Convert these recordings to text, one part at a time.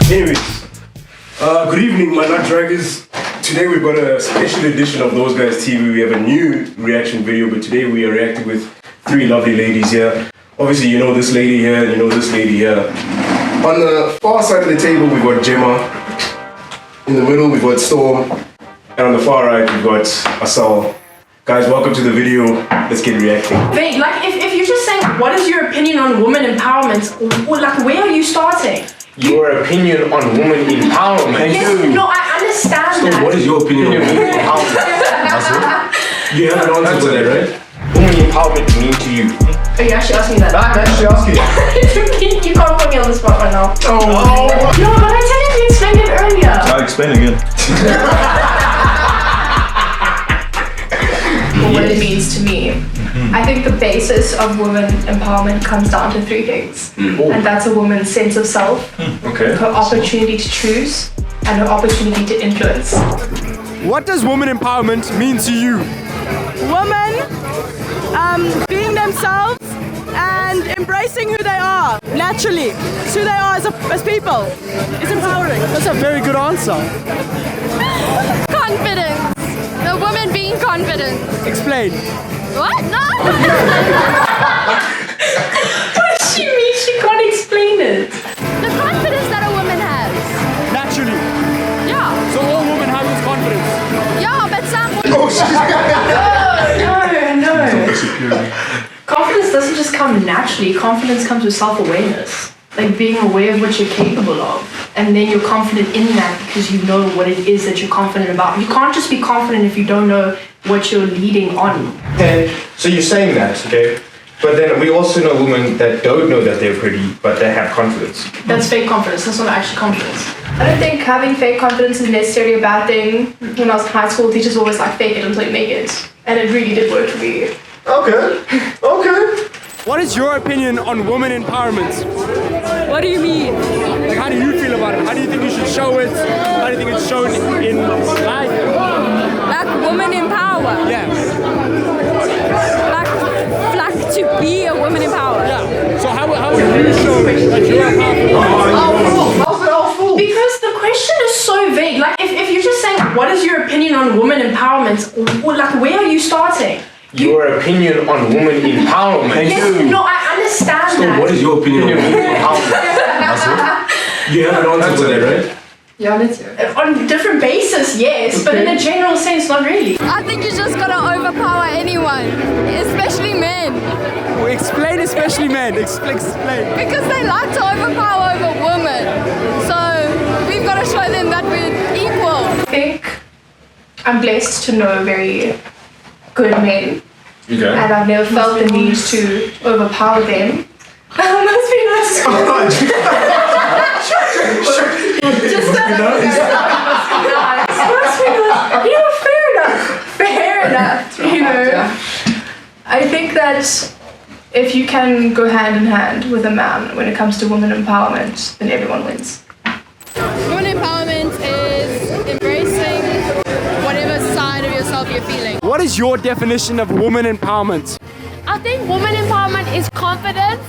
Anyways, good evening, my nut draggers. Today we've got a special edition of Those Guys TV. We have a new reaction video, but today we are reacting with three lovely ladies here. Obviously, you know this lady here, and you know this lady here. On the far side of the table, we've got Gemma. In the middle, we've got Storm. And on the far right, we've got Asal. Guys, welcome to the video. Let's get reacting. Wait, like if you're just saying, what is your opinion on women empowerment? Like, where are you starting? Your opinion on women empowerment? Yes, no, I understand So that. what is your opinion on women empowerment? You have an answer to that, right? Women empowerment mean to you? Oh, you actually asked me that. I'm actually asking you. You can't put me on the spot right now. Oh. No, but I technically explained it earlier. I'll explain again. What it means to me. I think the basis of women empowerment comes down to three things. And that's a woman's sense of self, Okay. her opportunity to choose, and her opportunity to influence. What does woman empowerment mean to you? Women being themselves and embracing who they are naturally. It's who they are as people. It's empowering. That's a very good answer. Confidence. The woman being confident. Explain. What? No! What does she mean? She can't explain it. The confidence that a woman has. Naturally. Yeah. So all women have this confidence. Yeah, but some No. Confidence doesn't just come naturally. Confidence comes with self-awareness. Like being aware of what you're capable of. And then you're confident in that because you know what it is that you're confident about. You can't just be confident if you don't know what you're leading on. Okay, so you're saying that, okay? But then we also know women that don't know that they're pretty, but they have confidence. That's fake confidence. That's not actually confidence. I don't think having fake confidence is necessarily a bad thing. When I was in high school, teachers were always like, fake it until you make it. And it really did work for me. Okay. What is your opinion on woman empowerment? What do you mean? Like, how do you feel about it? How do you think you should show it? How do you think it's shown in life? Like woman in power. Yeah. Like to be a woman in power. Yeah. So how would you show that you're a powerful woman? Because the question is so vague. Like, if you're just saying, what is your opinion on woman empowerment? Like, where are you starting? Your opinion on women empowerment? Yes, no, I understand that. What is your opinion on women empowerment? You have an answer to that, right? Yeah, let's hear it. On different basis, yes, but in a general sense, not really. I think you just gotta overpower anyone, especially men, Well, explain especially men. Explain. because they like to overpower over women. So we've got to show them that we're equal. I think I'm blessed to know very good men, Okay. and I've never felt the need to overpower them. Must be nice. Just must be nice. You know, fair enough. You know, I think that if you can go hand in hand with a man when it comes to women empowerment, then everyone wins. Women empowerment is embracing whatever side of yourself you're feeling. What is your definition of woman empowerment? I think woman empowerment is confidence,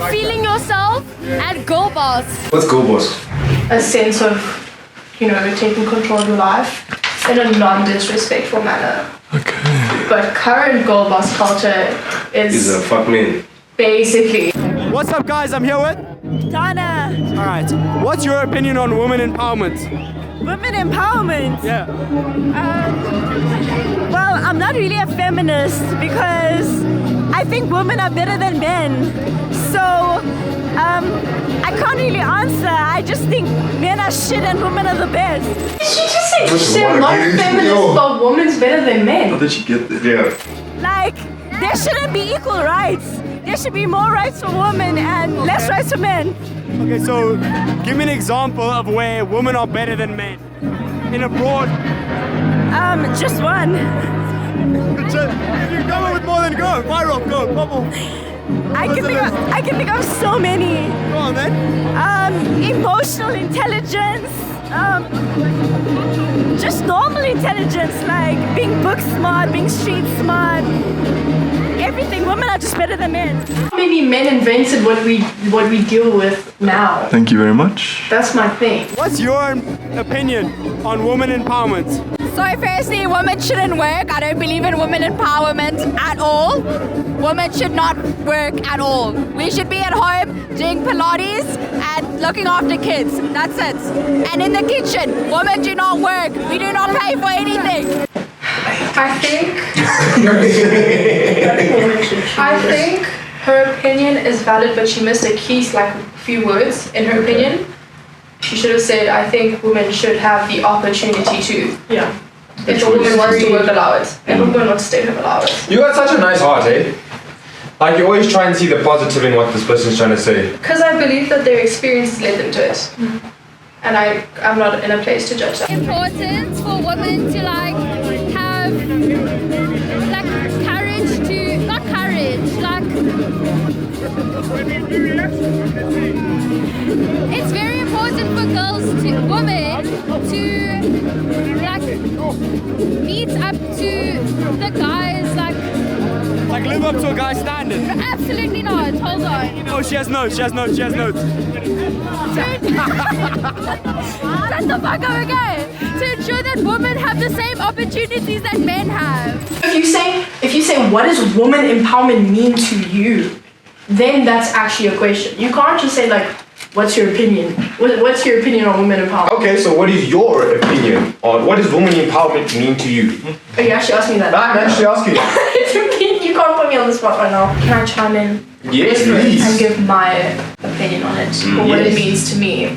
feeling yourself, and girl boss. Let's go, boss. A sense of, you know, taking control of your life in a non-disrespectful manner. Okay. But current girl boss culture Is a fuck man. basically. What's up, guys? I'm here with. Donna. All right. What's your opinion on woman empowerment? Women empowerment. Yeah. Well, I'm not really a feminist because I think women are better than men. So I can't really answer. I just think men are shit and women are the best. She just said I'm not feminist, but women's better than men. How did you get there? Yeah. Like, there shouldn't be equal rights. There should be more rights for women and less rights for men. Okay, so give me an example of where women are better than men in a broad. Just one. If you come up with more than go, fire off, go, bubble. I can think of so many. Go on then. Emotional intelligence. Just normal intelligence, like being book smart, being street smart. everything. Women are just better than men. Maybe men invented what we deal with now. Thank you very much. That's my thing. What's your opinion on women empowerment? So firstly, women shouldn't work. I don't believe in women empowerment at all. Women should not work at all. We should be at home doing Pilates and looking after kids. That's it. And in the kitchen, women do not work. We do not pay for anything. I think her opinion is valid, but she missed a key, like a few words in her opinion. She should have said, I think women should have the opportunity to. Yeah. If a woman wants to work, allow it. If a woman wants to stay home, allow it. You got such a nice heart, eh? Like you always try and see the positive in what this person's trying to say. Because I believe that their experiences led them to it. And I'm not in a place to judge that. Important for women to like have like courage to, not courage, like it's very important for women to like meet up to the guys Like live up to a guy's standard. absolutely not. Hold on. Oh, she has notes. She has notes. She has notes. Shut the fuck up, okay? To ensure that women have the same opportunities that men have. If you say what does woman empowerment mean to you, then that's actually a question. You can't just say like, what's your opinion? What's your opinion on women empowerment? Okay, so what is your opinion on what does woman empowerment mean to you? Oh, you actually asked me that. I'm actually asking you. You can't put me on the spot right now. Can I chime in? Yes, please. And give my opinion on it, or what it means to me.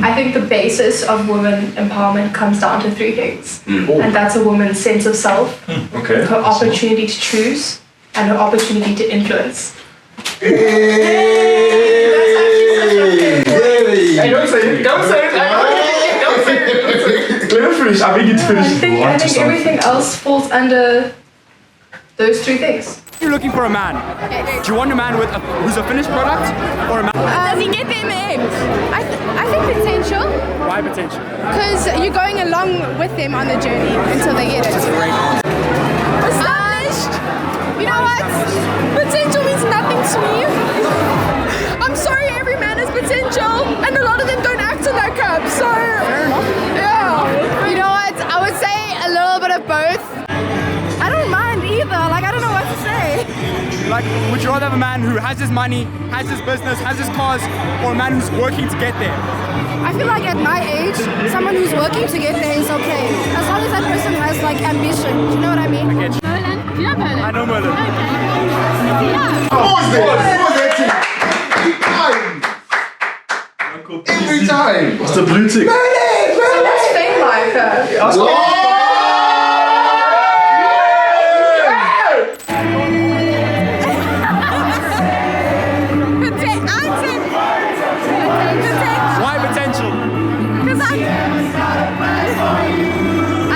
I think the basis of women empowerment comes down to three things. And that's a woman's sense of self, Okay. her opportunity to choose, and her opportunity to influence. Hey, don't say it. Don't say it. Don't say it. Let him finish. I think it's I finished. think everything else falls under those three things. You're looking for a man. Do you want a man who's a finished product or a man? Does he get there in the end? I think potential. Why potential? Because you're going along with them on the journey until they get it. Established. You know what? Potential means nothing to me. I'm sorry, every man has potential, and a lot of them don't act on that crap. So, yeah. You know what? I would say a little bit of both. I don't mind either. Like, I don't know what to say. Like, would you rather have a man who has his money, has his business, has his cars, or a man who's working to get there? I feel like at my age, someone who's working to get there is okay. As long as that person has like ambition. Do you know what I mean? I get you. Merlin? Do you know Merlin? I know Merlin. Okay. Yeah. Every time. It's the blue tick. So that's fame life. Why potential? Because I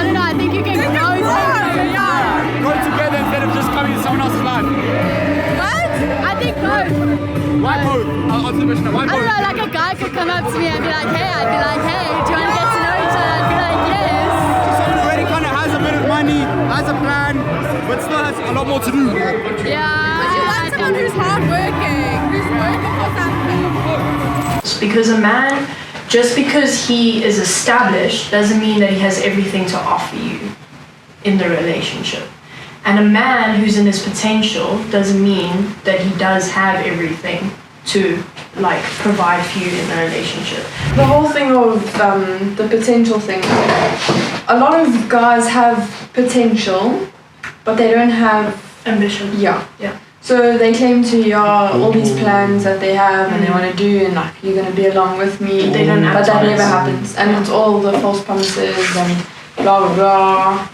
don't know, I think you can grow yeah. Go together instead of just coming to someone else's life. What? I think both. Why both? I'll answer the question. Why I don't both? know, like a guy could come up to me and be like, hey, I'd be like, hey, do you want to get to know each other? I'd be like, yes. Someone who already kind of has a bit of money, has a plan, but still has a lot more to do. Yeah. But you want someone who's hardworking, who's working for something. Because a man, just because he is established, doesn't mean that he has everything to offer you in the relationship. And a man who's in his potential doesn't mean that he does have everything to like provide for you in the relationship. The whole thing of the potential thing, a lot of guys have potential, but they don't have Ambition. yeah. Yeah. So they claim to all these plans that they have and they want to do, and like you're gonna be along with me. They don't but that advertise. never happens, and it's all the false promises and blah blah blah.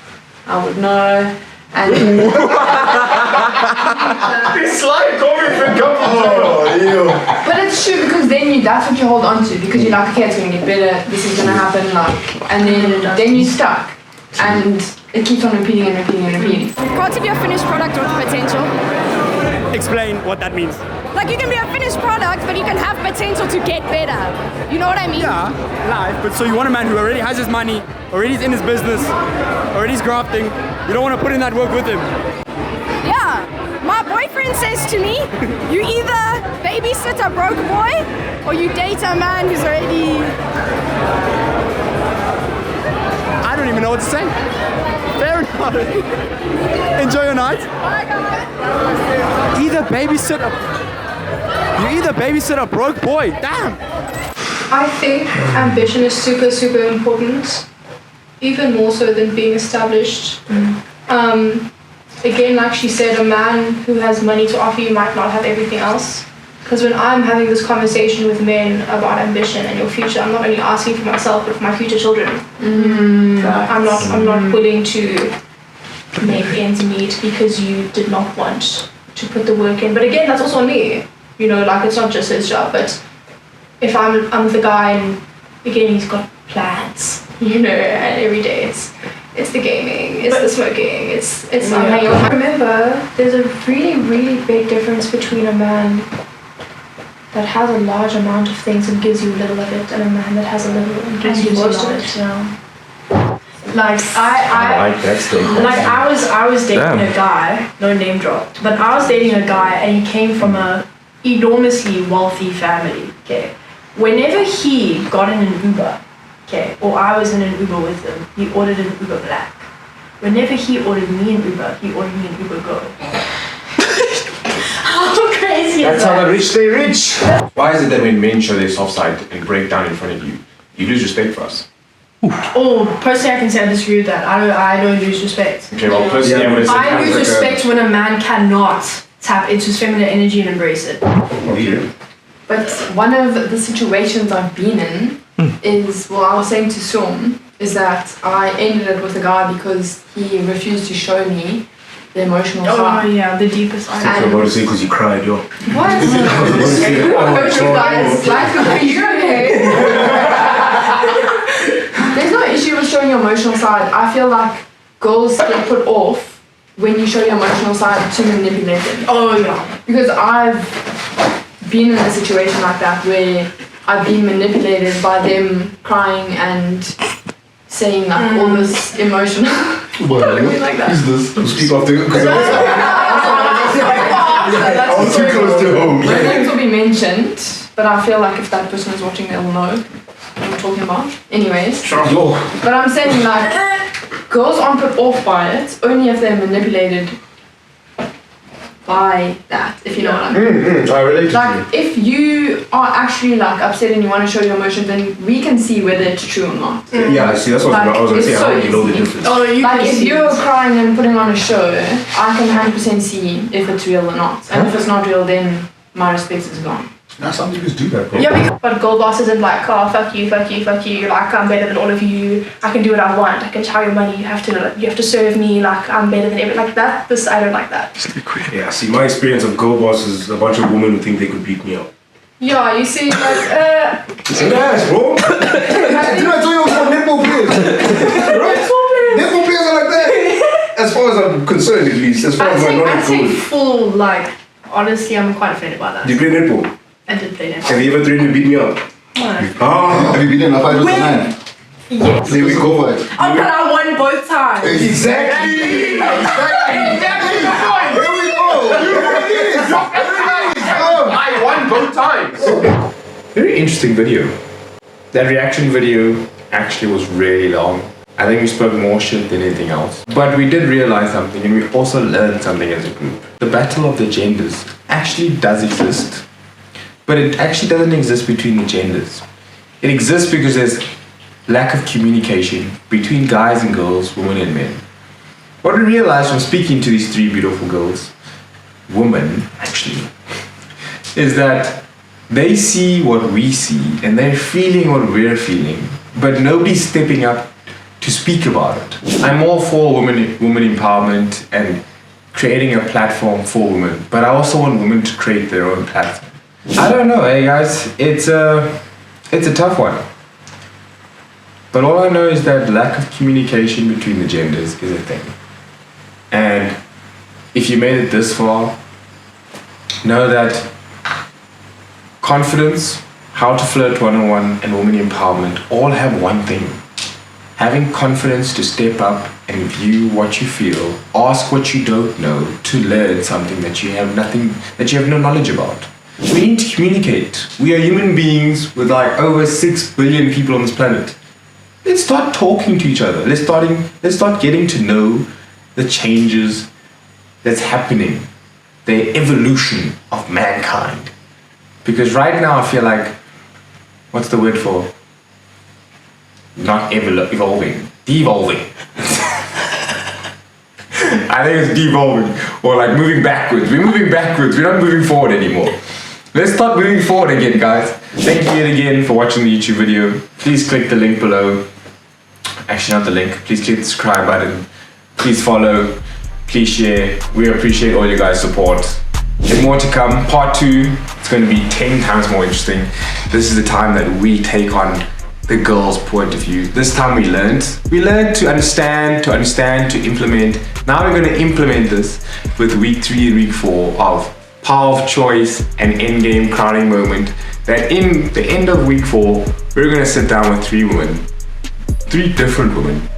I would know. And It's like going for but it's true because then that's what you hold on to because you're like, okay, it's gonna get better. This is gonna happen, like, and then you're stuck, and it keeps on repeating and repeating and repeating. Part of your finished product with potential. Explain what that means. Like you can be a finished product, but you can have potential to get better. You know what I mean? Yeah, life. But so you want a man who already has his money, already is in his business, already is grafting. You don't want to put in that work with him. Yeah. My boyfriend friend says to me, you either babysit a broke boy or you date a man who's already... I don't even know what to say. Fair enough. Enjoy your night. Bye, guys. You either babysit a broke boy. Damn. I think ambition is super, super important, even more so than being established. Again, like she said, a man who has money to offer you might not have everything else. Because when I'm having this conversation with men about ambition and your future, I'm not only asking for myself, but for my future children. I'm not willing to make ends meet because you did not want to put the work in. But again, that's also on me. You know, like it's not just his job, but if I'm the guy and again he's got plans, you know, and every day it's the gaming, it's the smoking, it's I'm hanging out. Remember, there's a really, really big difference between a man that has a large amount of things and gives you a little of it, and a man that has a little and gives you most of it. Like I like that statement. like I was dating a guy, no name dropped, but I was dating a guy and he came from a enormously wealthy family. Okay, whenever he got in an Uber, okay, or I was in an Uber with him, he ordered an Uber Black. Whenever he ordered me an Uber, he ordered me an Uber Go. How crazy is That's how that? the rich stay rich. Why is it that when men show their soft side and break down in front of you, you lose respect for us? Oh, personally I can say I disagree with that. I don't lose respect. Okay, well, personally, I'm going to say I lose respect when a man cannot tap into his feminine energy and embrace it. Okay. But one of the situations I've been in is, well, I was saying to Som, is that I ended it with a guy because he refused to show me the emotional Oh side. yeah, the deepest side. I'm about to say because you cried, yo. What? Guys, life could be you, okay? There's no issue with showing your emotional side. I feel like girls get put off when you show your emotional side to manipulate them. Oh yeah. Because I've been in a situation like that where I've been manipulated by them crying and saying like all this emotional. Well, like that. who's this? Speak after. I was too close to home. My names will be mentioned, but I feel like if that person is watching, they'll know what I'm talking about. Anyways, Yo. but I'm saying like girls aren't put off by it only if they're manipulated by that, if you know what I mean. I relate to Like if you are actually like upset and you want to show your emotions, then we can see whether it's true or not. Yeah, see, that's what Like, I was going to say. it's How so do you know the easy. difference? Oh, you Like can if see you're it. crying and putting on a show, I can 100% see if it's real or not. And if it's not real, then my respect is gone. Nah, some niggas do that, bro. Yeah, but girl boss isn't like, oh fuck you, fuck you, fuck you. Like I'm better than all of you. I can do what I want. I can chow your money. You have to serve me. Like I'm better than everyone. Like that. This I don't like that. Yeah, see, my experience of girl boss is a bunch of women who think they could beat me up. Yeah, you see, like It's nice, bro. Didn't I tell you about netball players? Right? Netball players are like that. As far as I'm concerned, at least, as far as my I'd knowledge say goes. full like. Honestly, I'm quite offended by that. Do you play netball? I did play that. Have you ever threatened to beat me up? Ah, Have you been in a fight with a man? Yes. there we go. Fight. Oh, but I won both times. Exactly. Here we go. I won both times. Very interesting video. That reaction video actually was really long. I think we spoke more shit than anything else. But we did realize something, and we also learned something as a group. The battle of the genders actually does exist. But it actually doesn't exist between the genders. It exists because there's lack of communication between guys and girls, women and men. What we realized from speaking to these three beautiful girls, women actually, is that they see what we see and they're feeling what we're feeling, but nobody's stepping up to speak about it. I'm all for women empowerment and creating a platform for women, but I also want women to create their own platform. I don't know, hey guys, it's a tough one. But all I know is that lack of communication between the genders is a thing. And if you made it this far, know that confidence, how to flirt one-on-one, and women empowerment all have one thing. having confidence to step up and view what you feel, ask what you don't know, to learn something that you have no knowledge about. We need to communicate. We are human beings with like over 6 billion people on this planet. Let's start talking to each other. Let's start getting to know the changes that's happening, the evolution of mankind. Because right now I feel like, what's the word for? Not evolving, devolving. I think it's devolving, or like moving backwards. We're moving backwards, we're not moving forward anymore. Let's start moving forward again, guys. Thank you yet again for watching the YouTube video. Please click the link below. Actually, not the link. Please click the subscribe button. Please follow. Please share. We appreciate all you guys' support. There's more to come. Part 2, it's going to be 10 times more interesting. This is the time that we take on the girl's point of view. This time we learned to understand, to implement. Now we're going to implement this with week 3 and week 4 of power of choice and endgame crowning moment. That in the end of week 4, we're going to sit down with 3 women, 3 different women,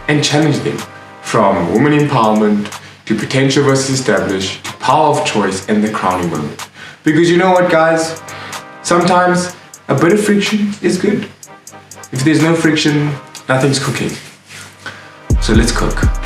and challenge them from women empowerment to potential versus established to power of choice and the crowning moment. Because you know what, guys? Sometimes a bit of friction is good. If there's no friction, nothing's cooking. So let's cook.